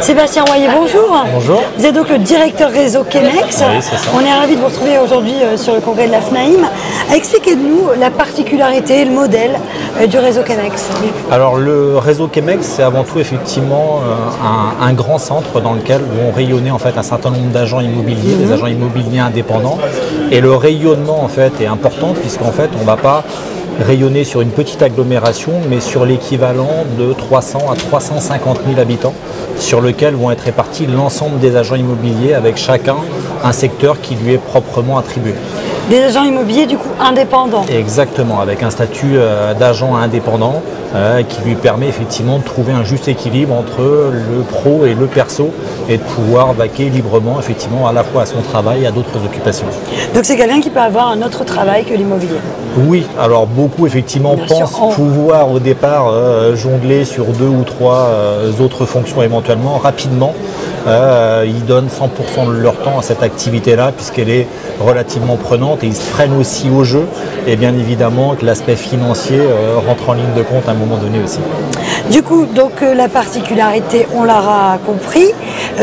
Sébastien Royer, bonjour. Bonjour. Vous êtes donc le directeur réseau Chemex. Oui, c'est ça. On est ravis de vous retrouver aujourd'hui sur le congrès de la FNAIM. Expliquez-nous la particularité, le modèle du réseau Chemex. Alors le réseau Chemex, c'est avant tout effectivement un grand centre dans lequel vont rayonner en fait un certain nombre d'agents immobiliers, des agents immobiliers indépendants. Et le rayonnement en fait est important puisqu'en fait on ne va pas rayonner sur une petite agglomération, mais sur l'équivalent de 300 à 350 000 habitants, sur lequel vont être répartis l'ensemble des agents immobiliers avec chacun un secteur qui lui est proprement attribué. Des agents immobiliers du coup indépendants. Exactement, avec un statut d'agent indépendant qui lui permet effectivement de trouver un juste équilibre entre le pro et le perso et de pouvoir vaquer librement effectivement à la fois à son travail et à d'autres occupations. Donc c'est quelqu'un qui peut avoir un autre travail que l'immobilier. Oui, alors beaucoup effectivement pensent pouvoir au départ jongler sur 2 ou 3 autres fonctions éventuellement rapidement. Ils donnent 100% de leur temps à cette activité-là puisqu'elle est relativement prenante et ils se prennent aussi au jeu et bien évidemment que l'aspect financier rentre en ligne de compte à un moment donné aussi. Du coup, donc la particularité, on l'aura compris.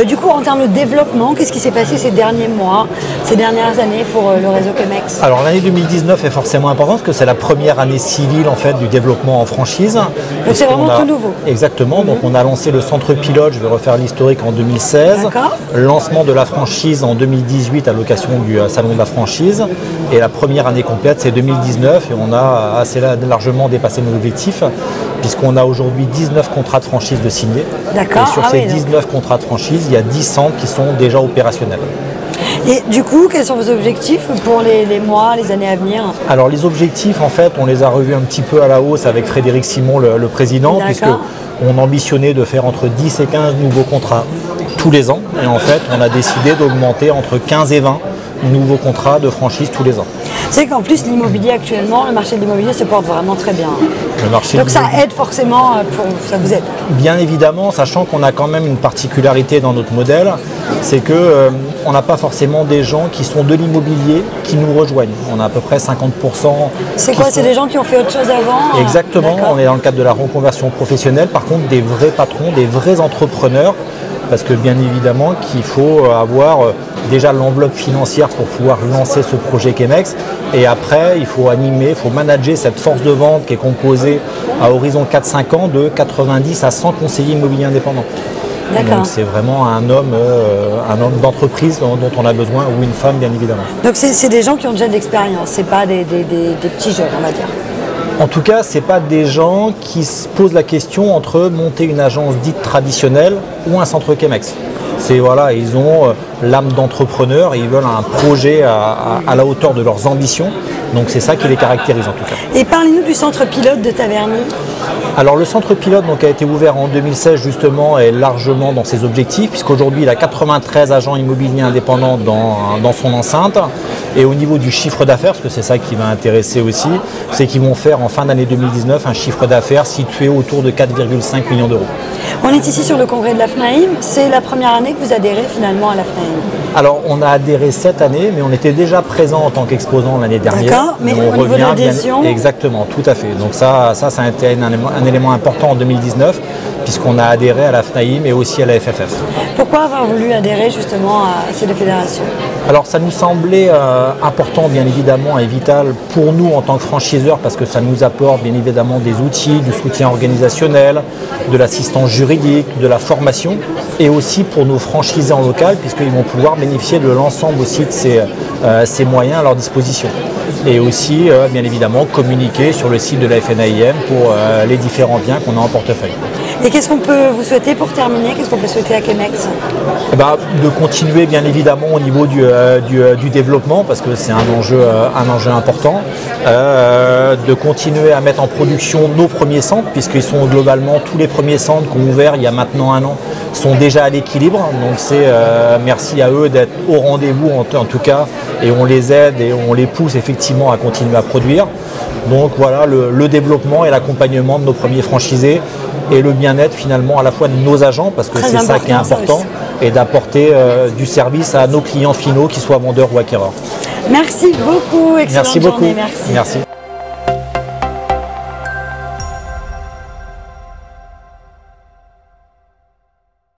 Du coup, en termes de développement, qu'est-ce qui s'est passé ces derniers mois, ces dernières années pour le réseau Chemex? Alors l'année 2019 est forcément importante parce que c'est la première année civile en fait du développement en franchise. Donc c'est vraiment tout nouveau. Exactement, donc on a lancé le centre pilote, je vais refaire l'historique, en 2016. Lancement de la franchise en 2018 à l'occasion du salon de la franchise. Et la première année complète c'est 2019 et on a assez largement dépassé nos objectifs puisqu'on a aujourd'hui 19 contrats de franchise de signés. D'accord. Et sur ces 19 contrats de franchise, il y a 10 centres qui sont déjà opérationnels. Et du coup, quels sont vos objectifs pour les mois, les années à venir? Alors les objectifs, en fait, on les a revus un petit peu à la hausse avec Frédéric Simon, le président, puisqu'on ambitionnait de faire entre 10 et 15 nouveaux contrats tous les ans. Et en fait, on a décidé d'augmenter entre 15 et 20 nouveaux contrats de franchise tous les ans. C'est qu'en plus, l'immobilier actuellement, le marché de l'immobilier se porte vraiment très bien. Donc ça aide forcément, ça vous aide. Bien évidemment, sachant qu'on a quand même une particularité dans notre modèle, c'est que on n'a pas forcément des gens qui sont de l'immobilier qui nous rejoignent. On a à peu près 50%. C'est quoi? C'est des gens qui ont fait autre chose avant? Exactement, on est dans le cadre de la reconversion professionnelle. Par contre, des vrais patrons, des vrais entrepreneurs, parce que bien évidemment qu'il faut avoir déjà l'enveloppe financière pour pouvoir lancer ce projet Chemex et après il faut animer, il faut manager cette force de vente qui est composée à horizon 4-5 ans de 90 à 100 conseillers immobiliers indépendants. Donc c'est vraiment un homme d'entreprise dont on a besoin ou une femme bien évidemment. Donc c'est des gens qui ont déjà de l'expérience, c'est pas des petits jeunes on va dire. En tout cas, ce n'est pas des gens qui se posent la question entre monter une agence dite traditionnelle ou un centre Chemex. Voilà, ils ont l'âme d'entrepreneur et ils veulent un projet à la hauteur de leurs ambitions. Donc c'est ça qui les caractérise en tout cas. Et parlez-nous du centre pilote de Taverny. Alors le centre pilote donc, a été ouvert en 2016 justement et largement dans ses objectifs puisqu'aujourd'hui il a 93 agents immobiliers indépendants dans son enceinte. Et au niveau du chiffre d'affaires, parce que c'est ça qui va intéresser aussi, c'est qu'ils vont faire en fin d'année 2019 un chiffre d'affaires situé autour de 4,5 millions d'euros. On est ici sur le congrès de la FNAIM. C'est la première année que vous adhérez finalement à la FNAIM. Alors on a adhéré cette année, mais on était déjà présent en tant qu'exposant l'année dernière. D'accord, mais on au niveau de l'adhésion. Exactement, tout à fait. Donc ça a été un élément important en 2019, puisqu'on a adhéré à la FNAIM et aussi à la FFF. Pourquoi avoir voulu adhérer justement à ces deux fédérations? Alors ça nous semblait important bien évidemment et vital pour nous en tant que franchiseurs parce que ça nous apporte bien évidemment des outils, du soutien organisationnel, de l'assistance juridique, de la formation et aussi pour nos franchisés en local puisqu'ils vont pouvoir bénéficier de l'ensemble aussi de ces moyens à leur disposition. Et aussi bien évidemment communiquer sur le site de la FNAIM pour les différents biens qu'on a en portefeuille. Et qu'est-ce qu'on peut vous souhaiter pour terminer? Qu'est-ce qu'on peut souhaiter à Chemex? De continuer bien évidemment au niveau du développement parce que c'est un enjeu important, de continuer à mettre en production nos premiers centres puisqu'ils sont globalement tous les premiers centres qu'on a ouverts il y a maintenant 1 an sont déjà à l'équilibre. Donc c'est merci à eux d'être au rendez-vous en tout cas et on les aide et on les pousse effectivement à continuer à produire. Donc voilà le développement et l'accompagnement de nos premiers franchisés et le bien-être finalement à la fois de nos agents parce que c'est ça qui est important et d'apporter du service à nos clients finaux, qu'ils soient vendeurs ou acquéreurs. Merci beaucoup, excellente journée. Merci. Merci.